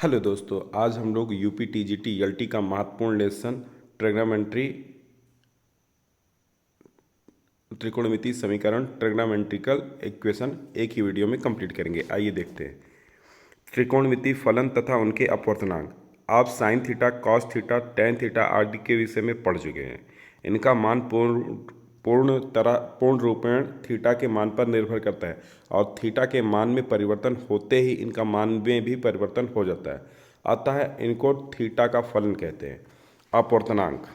Hello दोस्तों, आज हम लोग यूपी टीजीटी एलटी का महत्वपूर्ण लेसन ट्रिग्नोमेट्री त्रिकोणमितीय समीकरण ट्रिग्नोमेट्रिकल इक्वेशन एक ही वीडियो में कंप्लीट करेंगे। आइए देखते हैं। त्रिकोणमितीय फलन तथा उनके अपवर्तनांक आप sine theta, cos theta, tan theta आदि के विषय में पढ़ चुके हैं। इनका मान पूर्ण रूपेण थीटा के मान पर निर्भर करता है और थीटा के मान में परिवर्तन होते ही इनका मान में भी परिवर्तन हो जाता है, अतः इनको थीटा का फलन कहते हैं। अपवर्तनांक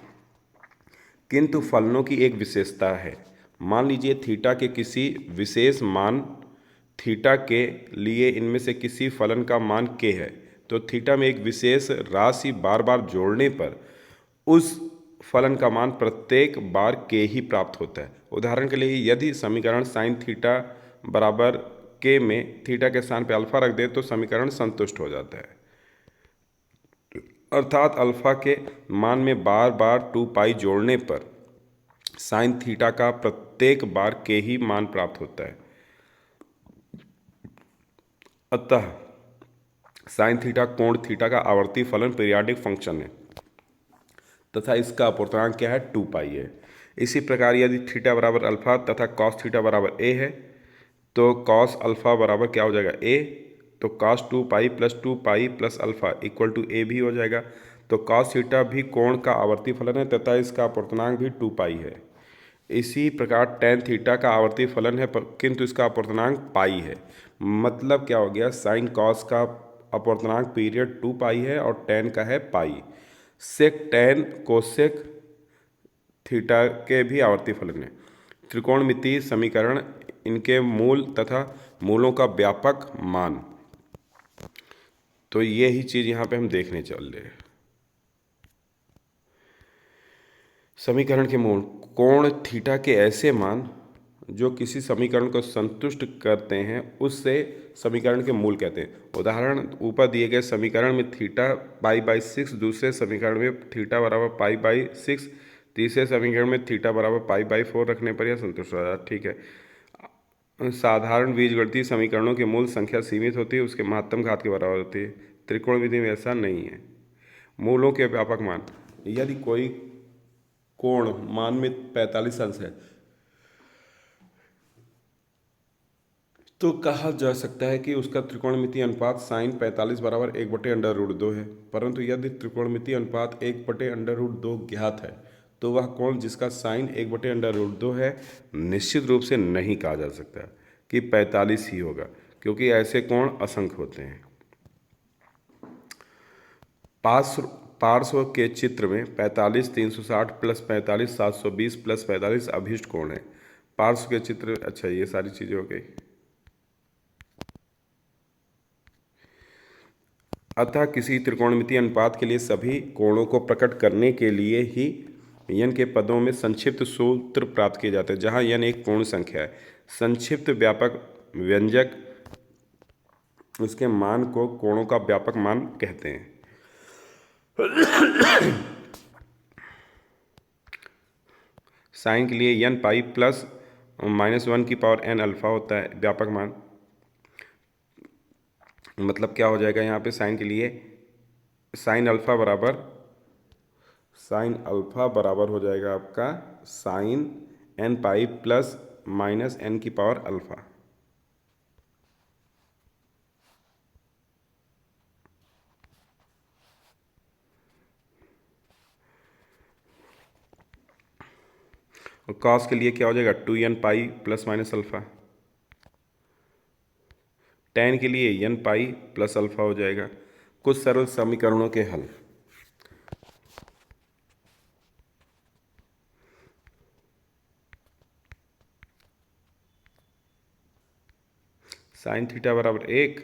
किंतु फलनों की एक विशेषता है। मान लीजिए थीटा के किसी विशेष मान थीटा के लिए इनमें से किसी फलन का मान k है, तो थीटा में एक विशेष राशि बार बार जोड़ने पर उस फलन का मान प्रत्येक बार k ही प्राप्त होता है। उदाहरण के लिए यदि समीकरण साइन थीटा बराबर k में थीटा के स्थान पर अल्फा रख दे तो समीकरण संतुष्ट हो जाता है, अर्थात अल्फा के मान में बार बार 2 पाई जोड़ने पर साइन थीटा का प्रत्येक बार के ही मान प्राप्त होता है। अतः साइन थीटा कोण थीटा का आवर्ती फलन पीरियाडिक फंक्शन है तथा इसका अपवर्तनांक क्या है, 2 पाई है। इसी प्रकार यदि थीटा बराबर अल्फा तथा कॉस थीटा बराबर ए है तो कॉस अल्फा बराबर क्या हो जाएगा, ए। तो cos 2 pi plus 2 pi plus alpha equal to A भी हो जाएगा। तो कॉस थीटा भी कोण का आवर्ती फलन है तथा इसका अपवर्तनांक भी 2 पाई है। इसी प्रकार टेन थीटा का आवर्ती फलन है किंतु इसका अपवर्तनांक पाई है। मतलब क्या हो गया, साइन कॉस का अपवर्तनांक पीरियड 2 पाई है और टेन का है पाई। सेक टेन कोसेक थीटा के भी आवर्ती फलन है। त्रिकोणमितीय समीकरण, इनके मूल तथा मूलों का व्यापक मान, तो ये ही चीज़ यहाँ पे हम देखने चल रहे हैं। समीकरण के मूल कोण थीटा के ऐसे मान जो किसी समीकरण को संतुष्ट करते हैं उससे समीकरण के मूल कहते हैं। उदाहरण ऊपर दिए गए समीकरण में थीटा पाई/6, दूसरे समीकरण में थीटा बराबर पाई/6, तीसरे समीकरण में थीटा बराबर पाई/4 रखने पर यह संतुष्ट हो जाता है। ठीक है। साधारण बीजगणितीय समीकरणों की मूल संख्या सीमित होती है, उसके महत्तम घात के बराबर होती है। त्रिकोणमिति में ऐसा नहीं है। मूलों के व्यापक मान, यदि कोई कोण मान में 45 अंश है तो कहा जा सकता है कि उसका त्रिकोणमितीय अनुपात साइन 45 बराबर 1/√2 है। परंतु यदि त्रिकोणमितीय अनुपात 1/√2 ज्ञात है तो वह कोण जिसका साइन 1/√2 है निश्चित रूप से नहीं कहा जा सकता कि 45 ही होगा, क्योंकि ऐसे कोण असंख्य होते हैं। पार्श्व के चित्र में 45 360 प्लस 45 720 प्लस 45 अभीष्ट कोण है। पार्श्व के चित्र, अच्छा ये सारी चीज़ें हो गई। अतः किसी त्रिकोणमितीय अनुपात के लिए सभी कोणों को प्रकट करने के लिए ही यन के पदों में संक्षिप्त सूत्र प्राप्त किए जाते हैं, जहाँ यन एक पूर्ण संख्या है। संक्षिप्त व्यापक व्यंजक उसके मान को कोणों का व्यापक मान कहते हैं। साइन के लिए n पाई प्लस -1 की पावर n अल्फा होता है व्यापक मान। मतलब क्या हो जाएगा यहाँ पे, साइन के लिए साइन अल्फा बराबर हो जाएगा आपका sine n pi plus -n की पावर अल्फा। और कॉस के लिए क्या हो जाएगा, 2n pi plus minus alpha. Tan के लिए n पाई प्लस अल्फा हो जाएगा। कुछ सरल समीकरणों के हल, साइन थीटा बराबर 1,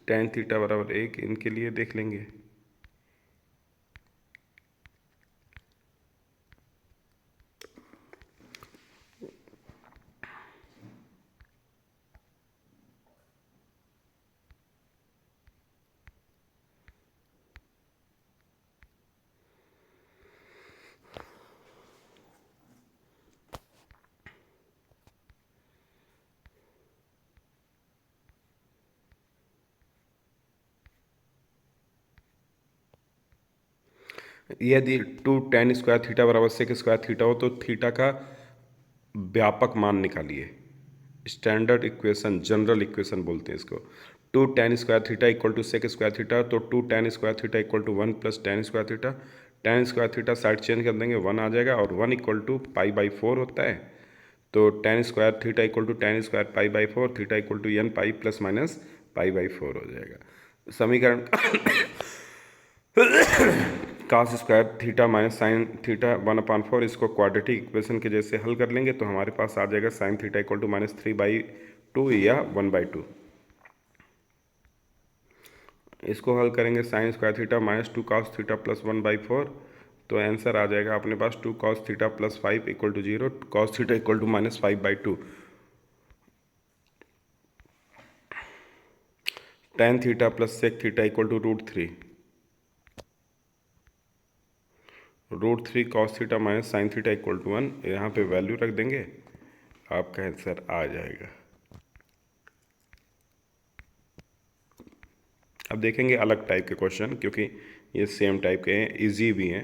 टेन थीटा बराबर 1, इनके लिए देख लेंगे। यदि 2 tan स्क्वायर थीटा बराबर सेक स्क्वायर थीटा हो तो थीटा का व्यापक मान निकालिए। स्टैंडर्ड इक्वेशन, जनरल इक्वेशन बोलते हैं इसको। 2 tan square theta equal to sec square theta, तो 2 tan square theta equal to 1 + tan square theta. tan square theta side change कर देंगे, 1 आ जाएगा, और 1 इक्वल टू π/4 होता है। तो tan square theta equal to tan square π/4, theta equal to n pi plus minus π/4 हो जाएगा। समीकरण cos square theta minus sine theta 1/4, इसको क्वाड्रेटिक इक्वेशन के जैसे हल कर लेंगे तो हमारे पास आ जाएगा साइन थीटा इक्वल टू -3/2 या 1/2। इसको हल करेंगे sine square theta -2 cos theta plus 1/4, तो आंसर आ जाएगा अपने पास 2 cos theta plus 5 equal to 0, cos theta equal to -5/2। tan theta plus sec theta equal to √3, √3 cos theta minus sine theta equal to 1, यहाँ पे वैल्यू रख देंगे, आपका आंसर आ जाएगा। अब देखेंगे अलग टाइप के क्वेश्चन, क्योंकि ये सेम टाइप के हैं, इजी भी हैं।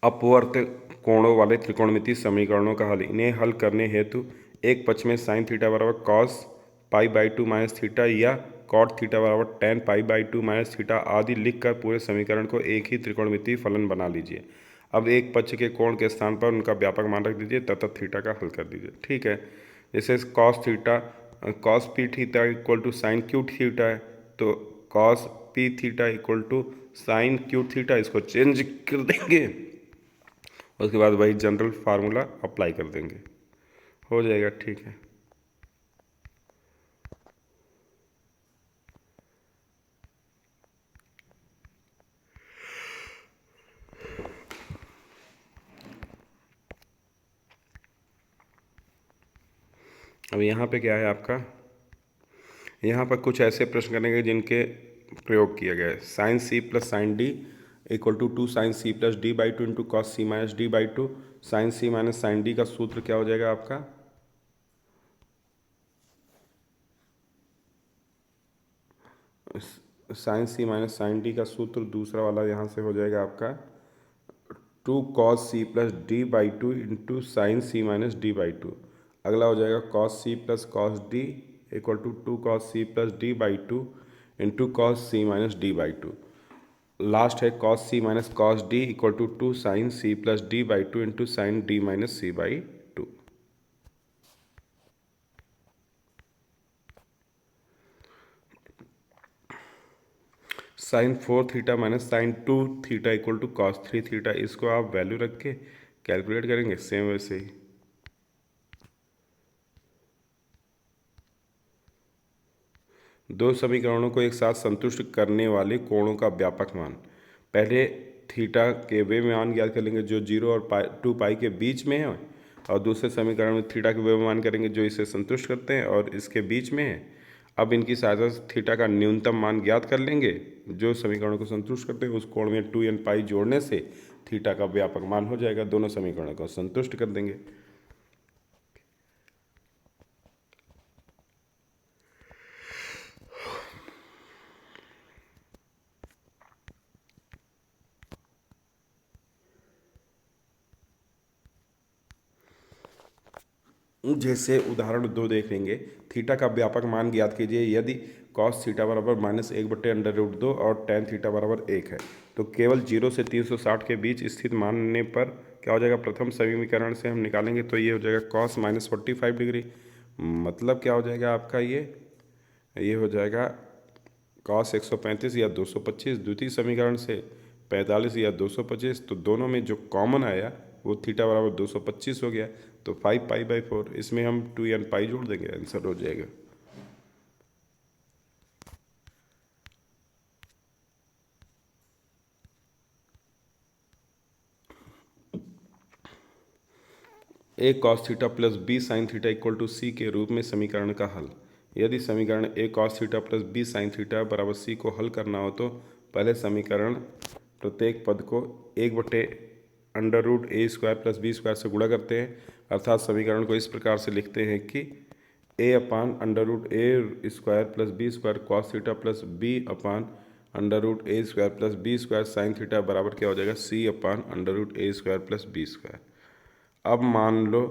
अपवर्त कोणों वाले त्रिकोणमितीय समीकरणों का हल। इन्हें हल करने हेतु एक पक्ष में साइन थीटा बराबर cos π/2 माइनस थीटा या cot थीटा बराबर tan π/2 माइनस थीटा आदि लिखकर पूरे समीकरण को एक ही त्रिकोणमितीय फलन बना लीजिए। अब एक पक्ष के कोण के स्थान पर उनका व्यापक मान रख दीजिए तथा थीटा का हल कर दीजिए। ठीक है, जैसे cos p theta equal to sine q theta है, तो cos p theta equal to sine q theta, इसको चेंज कर देंगे, उसके बाद वही जनरल फार्मूला अप्लाई कर देंगे, हो जाएगा। ठीक है, अब यहाँ पे क्या है आपका, यहाँ पर कुछ ऐसे प्रश्न करेंगे जिनके प्रयोग किया गया है। Sine C plus sine d equal to 2 sine C plus d/2 into cos C minus d/2। Sine C minus sine d का सूत्र क्या हो जाएगा आपका, साइन सी माइनस साइन डी का सूत्र दूसरा वाला यहाँ से हो जाएगा आपका 2 cos C plus d/2 into sine सी माइनस d/2। अगला हो जाएगा cos C plus cos D equal to 2 cos C plus d/2 into cos C minus d/2। Last है cos C minus cos D equal to 2 sine C plus d/2 into sine D minus c/2। Sine 4 theta minus sine 2 theta equal to cos 3 theta, इसको आप value रख के calculate करेंगे same वैसे ही। दो समीकरणों को एक साथ संतुष्ट करने वाले कोणों का व्यापक मान। पहले थीटा के वे मान ज्ञात कर लेंगे जो 0 और 2 पाई के बीच में है, और दूसरे समीकरण में थीटा के वे मान करेंगे जो इसे संतुष्ट करते हैं और इसके बीच में है। अब इनकी सहायता से थीटा का न्यूनतम मान ज्ञात कर लेंगे जो समीकरणों को संतुष्ट करते हैं। उस कोण में 2n पाई जोड़ने से थीटा का व्यापक मान हो जाएगा, दोनों समीकरणों को संतुष्ट कर देंगे। जैसे उदाहरण 2 देख लेंगे, थीटा का व्यापक मान ज्ञात कीजिए यदि cos थीटा बराबर -1/√2 और tan थीटा बराबर 1 है, तो केवल 0 से 360 के बीच स्थित मानने पर क्या हो जाएगा, प्रथम समीकरण से हम निकालेंगे तो ये हो जाएगा cos -45 डिग्री। मतलब क्या हो जाएगा आपका, ये हो जाएगा cos 135 या 225, द्वितीय समीकरण से 45 या 225, तो दोनों में जो कॉमन आया वो थीटा बराबर 225 हो गया, तो 5π/4, इसमें हम 2n पाई जोड़ देंगे, आंसर हो जाएगा। a cos theta plus b sine theta equal to c के रूप में समीकरण का हल। यदि समीकरण a cos theta plus b sine theta बराबर c को हल करना हो तो पहले समीकरण प्रत्येक पद को 1/√a² + b² से गुणा करते हैं, अर्थात समीकरण को इस प्रकार से लिखते हैं कि a/√a² + b² cos theta plus b/√a² + b² sin theta बराबर क्या हो जाएगा, c/√a² + b²। अब मान लो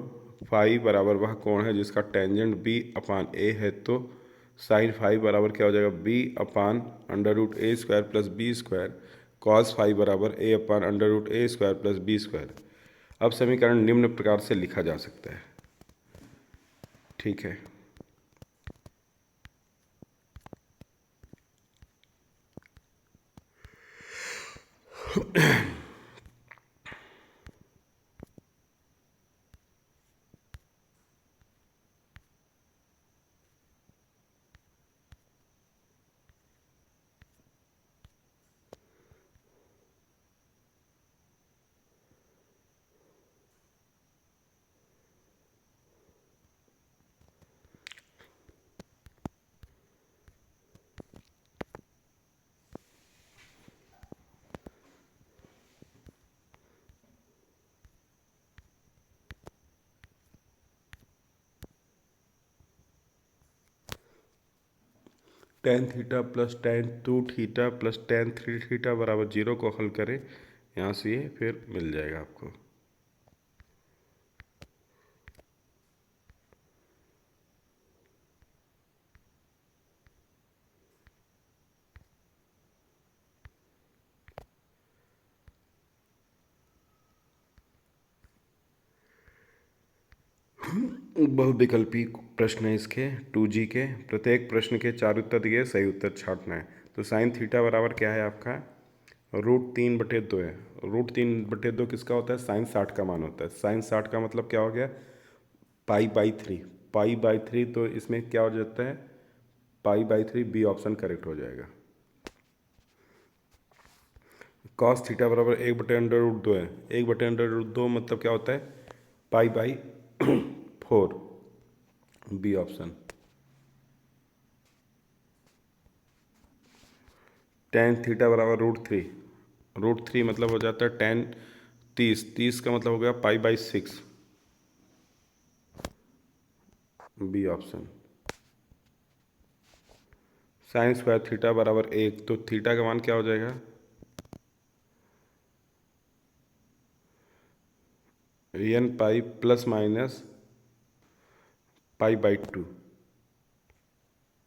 फाई बराबर वह कोण है जिसका टेंजेंट b/a है, तो साइन फाई बराबर क्या हो जाएगा, b/√a² + b², कॉस फाई बराबर a/√a² + b²। अब समीकरण निम्न प्रकार से लिखा जा सकता है। ठीक है, tan theta plus tan 2 theta plus tan 3 theta बराबर 0 को हल करें, यहाँ से ये फिर मिल जाएगा आपको। बहुविकल्पी प्रश्न है इसके 2G के। प्रत्येक प्रश्न के 4 उत्तर दिए, सही उत्तर छांटना है। तो साइन थीटा बराबर क्या है आपका, √3/2 है। √3/2 किसका होता है, साइन 60 का मान होता है। साइन 60 का मतलब क्या हो गया, π/3। π/3 तो इसमें क्या हो जाता है, π/3, बी ऑप्शन करेक्ट हो जाएगा। कॉस थीटा बराबर 1/√2 है। 1/√2 मतलब क्या होता है, π/4, बी ऑप्शन। tan थीटा बराबर √3। √3 मतलब हो जाता है tan 30। 30 का मतलब हो गया π/6, B option. Sine square theta बराबर 1, तो थीटा का मान क्या हो जाएगा, n π ± π/2,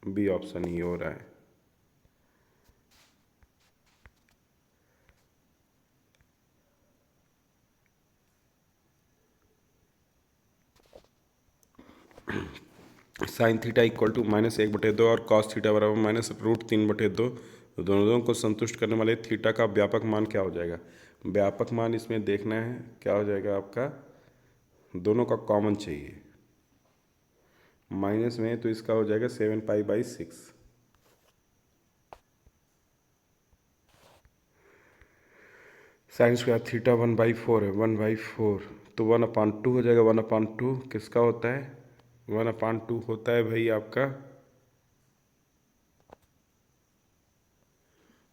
बी ऑप्शन ही हो रहा है। साइन थीटा इक्वल टू -1/2 और कॉस थीटा बराबर -√3/2, तो दोनों को संतुष्ट करने वाले थीटा का व्यापक मान क्या हो जाएगा। व्यापक मान इसमें देखना है क्या हो जाएगा आपका, दोनों का कॉमन चाहिए। माइनस में तो इसका हो जाएगा 7π/6। साइन स्क्वायर थीटा 1/4 है, 1/4 तो 1/2 हो जाएगा। 1/2 किसका होता है, 1/2 होता है भाई आपका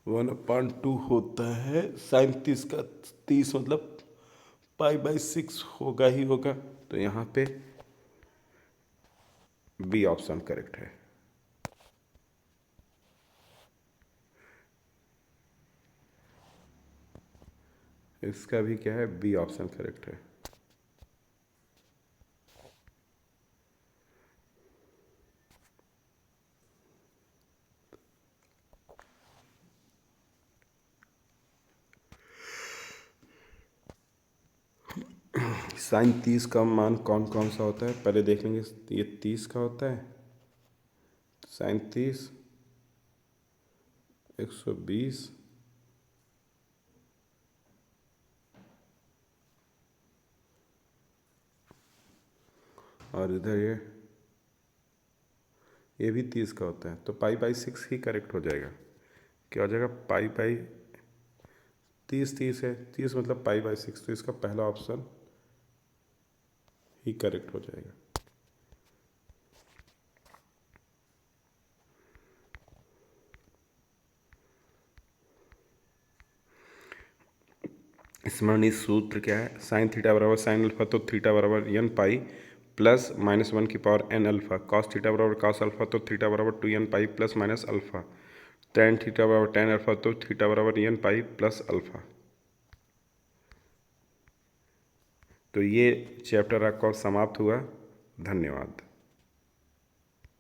1/2 होता है साइन 30 का। 30 मतलब π/6 होगा ही होगा, तो यहाँ पे बी ऑप्शन करेक्ट है। इसका भी क्या है, बी ऑप्शन करेक्ट है। साइन 30 का मान कौन कौन सा होता है पहले देख लेंगे। ये 30 का होता है, साइन 30, 120, और इधर ये भी 30 का होता है, तो π/6 ही करेक्ट हो जाएगा। क्या हो जाएगा, π/30, 30 है, 30 मतलब π/6, तो इसका पहला ऑप्शन ही करेक्ट हो जाएगा। स्मरणीय सूत्र क्या है? साइन थीटा बराबर साइन अल्फा, तो थीटा बराबर n पाई प्लस माइनस 1 की power n alpha. Cos theta बराबर कॉस अल्फा, तो थीटा बराबर 2n pi plus minus alpha. Tan theta बराबर टेन अल्फा, तो थीटा बराबर n पाई प्लस अल्फा। तो ये चैप्टर आपका समाप्त हुआ। धन्यवाद।